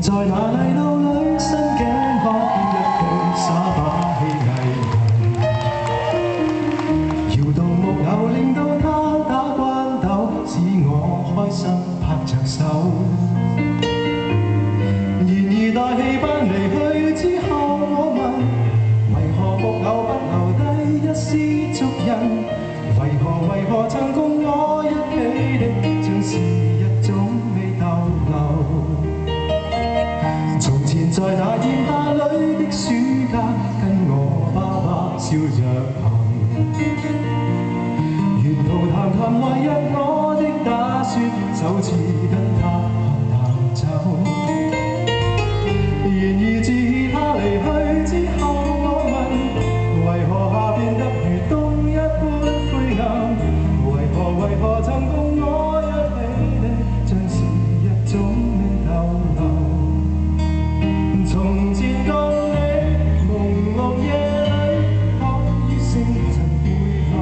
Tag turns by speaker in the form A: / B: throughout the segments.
A: 在那泥路裏，新頸渴一句耍把戲藝人，搖動木偶令到他打關鬥，使我開心拍着手。然而大戲班離去之後，我問：為何木偶不留低一絲足印？為何曾共我一起的，像是日總未逗留？從前在那炎夏裏的暑假，跟我爸爸笑着行，沿途談談來日我的打算，首次跟他看淡酒。然而自他離去之後，我問：為何夏變得如冬一般灰暗？為何曾共我一起的，像是日總未逗留？從前共你朦朧夜裏，躺於星塵背後，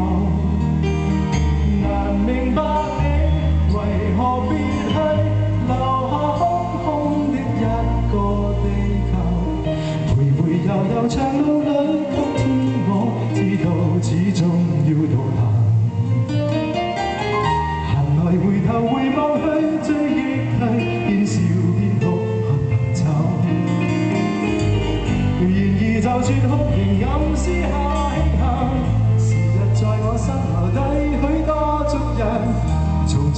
A: 難明白你為何別去，留下空空的一個地球。回悠悠長路裏，今天我知道始終要獨行。回頭回望去，追憶去，邊笑邊哭，喝白酒。然而就算酷刑暗私下慶幸，時日在我心留低許多足印。從前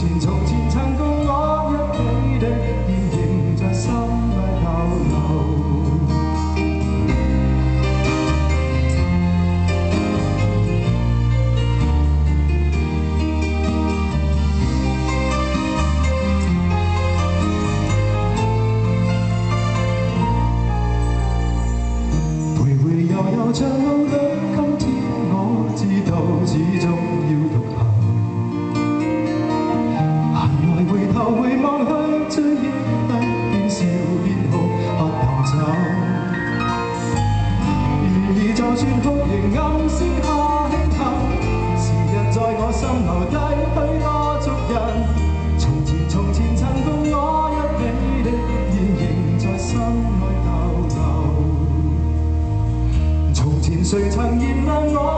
A: 曾共我一起的，現仍在心裏逗留。長路裏，今天我知道始終要獨行。閒來回頭回望去，追憶去，邊笑邊哭，喝淡酒。然而就算酷刑暗私下慶幸，時日在我心留低許多足印。從前曾共我一起的，現仍在心裏逗留。從前誰曾燃亮我？